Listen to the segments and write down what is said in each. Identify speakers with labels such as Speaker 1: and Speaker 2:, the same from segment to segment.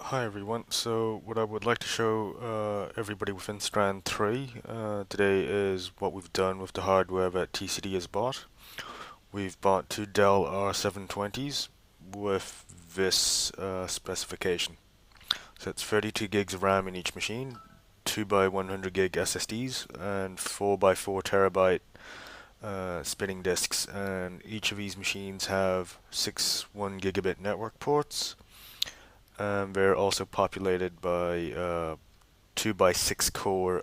Speaker 1: Hi everyone, so what I would like to show everybody within Strand 3 today is what we've done with the hardware that TCD has bought. We've bought two Dell R720s with this specification. So it's 32 gigs of RAM in each machine, 2 by 100 gig SSDs, and 4 by 4 terabyte spinning disks. And each of these machines have 6 1 gigabit network ports. They're also populated by 2 by 6 core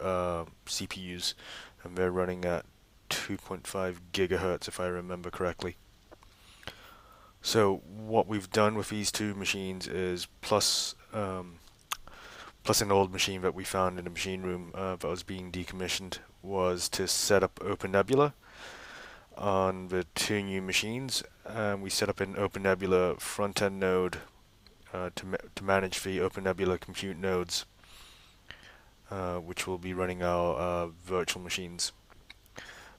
Speaker 1: CPUs, and they're running at 2.5 gigahertz if I remember correctly. So what we've done with these two machines is plus an old machine that we found in a machine room that was being decommissioned, was to set up opennebula on the two new machines. And we set up an opennebula front-end node to manage the opennebula compute nodes, which will be running our virtual machines.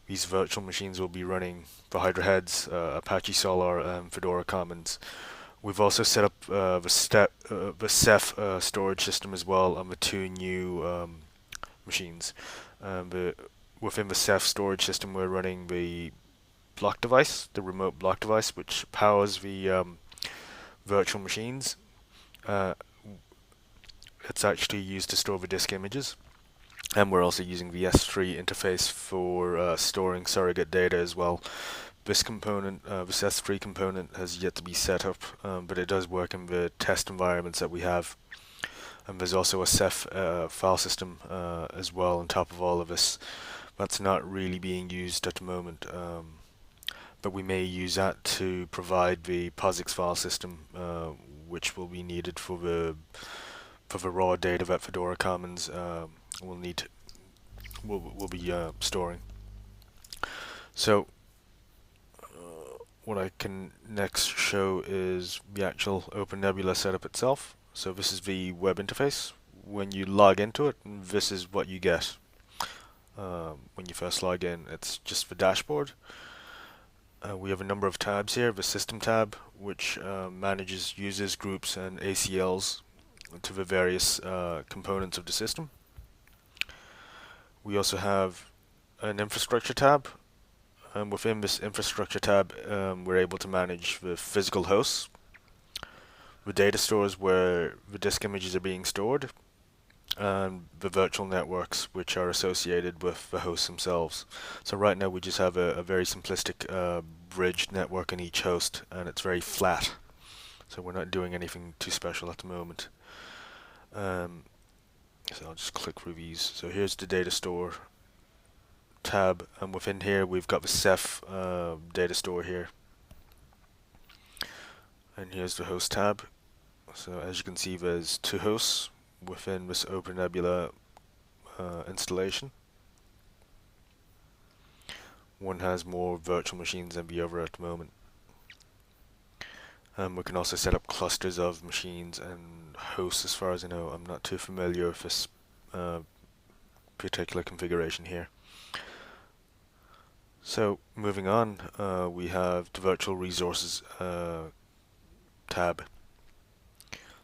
Speaker 1: These virtual machines will be running the Hydra Heads, Apache Solr, and Fedora Commons. We've also set up the Ceph storage system as well on the two new machines. Within the Ceph storage system, we're running the block device, the remote block device, which powers the virtual machines. Uh, it's actually used to store the disk images. And we're also using the S3 interface for storing surrogate data as well. This component, this S3 component, has yet to be set up, but it does work in the test environments that we have. And there's also a Ceph file system as well on top of all of this. That's not really being used at the moment, but we may use that to provide the POSIX file system, which will be needed for the raw data that Fedora Commons will need will be storing. So what I can next show is the actual opennebula setup itself. So this is the web interface. When you log into it, this is what you get. When you first log in, it's just the dashboard. We have a number of tabs here. The system tab, which manages users, groups, and ACLs to the various components of the system. We also have an infrastructure tab, and within this infrastructure tab we're able to manage the physical hosts, the data stores where the disk images are being stored, and the virtual networks which are associated with the hosts themselves. So right now we just have a very simplistic bridged network in each host, and it's very flat. So we're not doing anything too special at the moment. So I'll just click through these. So here's the data store tab, and within here we've got the Ceph data store here. And here's the host tab. So as you can see, there's two hosts within this opennebula installation. One has more virtual machines than the other at the moment. We can also set up clusters of machines and hosts. As far as I know, I'm not too familiar with this particular configuration here. So moving on, we have the virtual resources tab.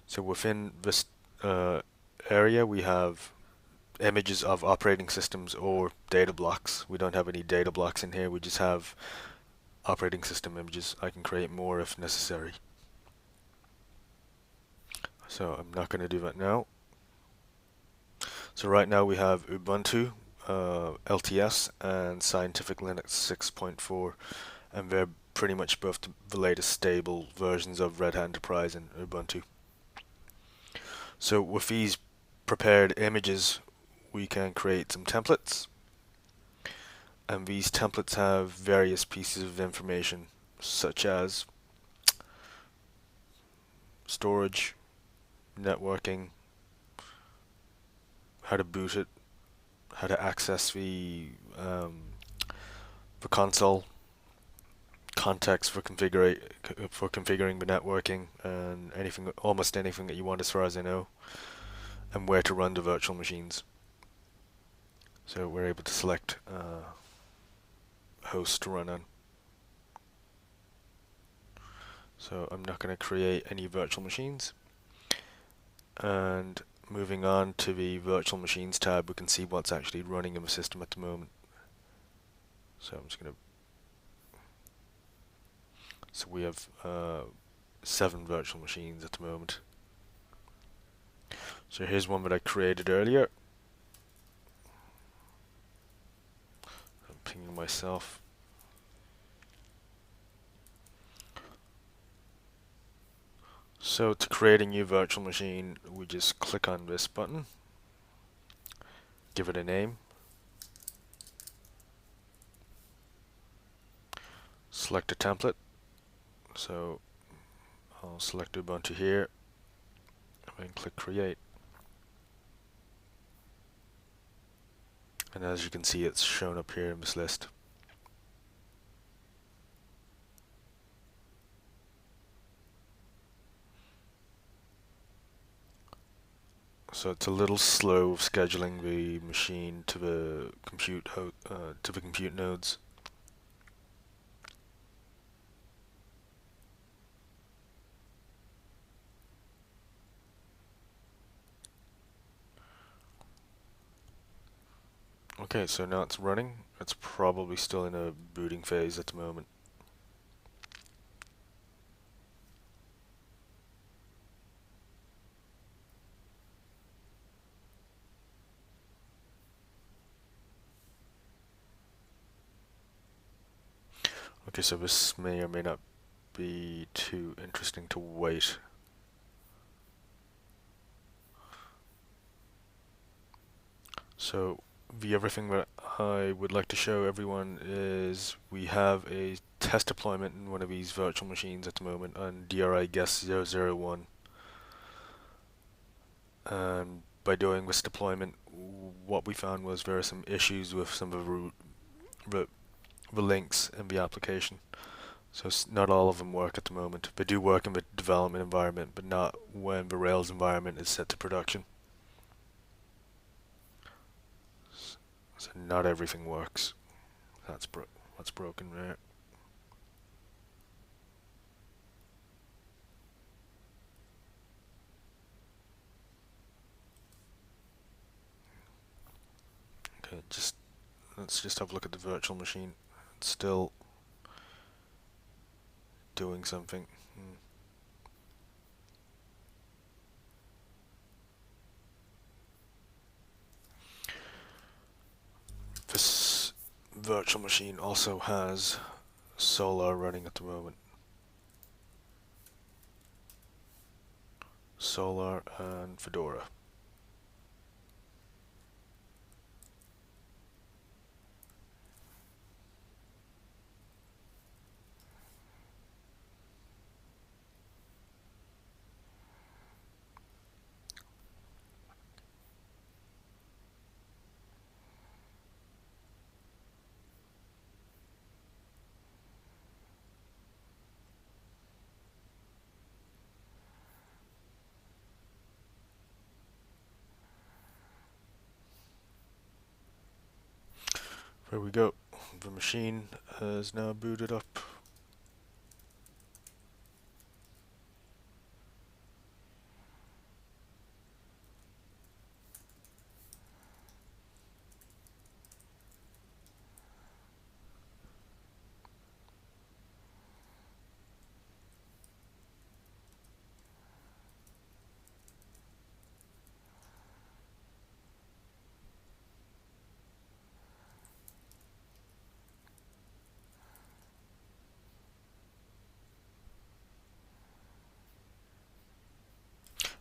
Speaker 1: So within this area we have images of operating systems or data blocks. We don't have any data blocks in here, we just have operating system images. I can create more if necessary. So I'm not going to do that now. So right now we have Ubuntu, LTS, and Scientific Linux 6.4, and they're pretty much both the latest stable versions of Red Hat Enterprise and Ubuntu. So with these prepared images, we can create some templates, and these templates have various pieces of information such as storage, networking, how to boot it, how to access the console, context for configuring the networking, and almost anything that you want as far as I know, and where to run the virtual machines. So we're able to select host to run on. So I'm not going to create any virtual machines. And moving on to the virtual machines tab, we can see what's actually running in the system at the moment. So I'm just going to. So we have 7 virtual machines at the moment. So here's one that I created earlier. I'm pinging myself. So to create a new virtual machine, we just click on this button, give it a name, select a template. So I'll select Ubuntu here, and then click Create. And as you can see, it's shown up here in this list. So it's a little slow scheduling the machine to the compute nodes. Okay, so now it's running. It's probably still in a booting phase at the moment. Okay, so this may or may not be too interesting to wait. So the other thing that I would like to show everyone is we have a test deployment in one of these virtual machines at the moment on DRI guest 001. And by doing this deployment, what we found was there are some issues with some of the links in the application. So not all of them work at the moment. They do work in the development environment, but not when the Rails environment is set to production. So not everything works. That's broken there. Okay, let's just have a look at the virtual machine. It's still doing something. This virtual machine also has Solar running at the moment. Solar and Fedora. There we go. The machine has now booted up.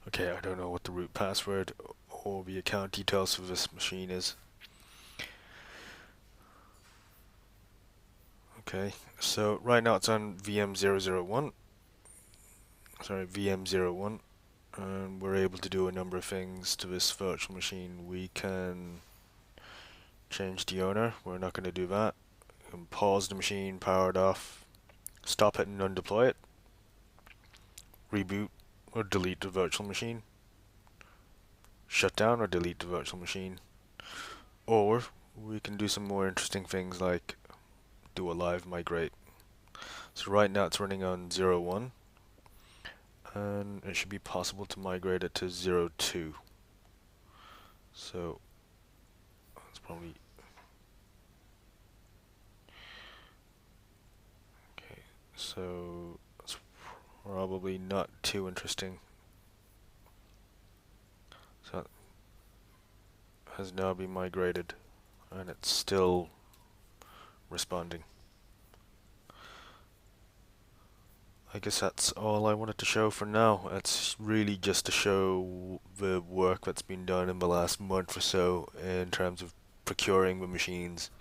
Speaker 1: Okay, I don't know what the root password or the account details for this machine is. Okay, so right now it's on VM001. Sorry, VM01. And we're able to do a number of things to this virtual machine. We can change the owner. We're not going to do that. We can pause the machine, power it off, stop it and undeploy it, reboot or delete the virtual machine, shut down or delete the virtual machine, or we can do some more interesting things like do a live migrate. So right now it's running on 01, and it should be possible to migrate it to 02. So that's probably okay. So that's probably not too interesting. So that has now been migrated, and it's still responding. I guess that's all I wanted to show for now. It's really just to show the work that's been done in the last month or so in terms of procuring the machines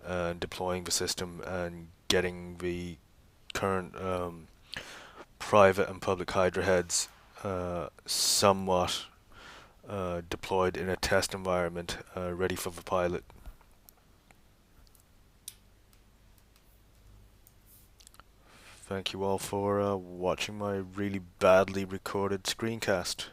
Speaker 1: and deploying the system and getting the current private and public Hydra heads somewhat deployed in a test environment, ready for the pilot. Thank you all for watching my really badly recorded screencast.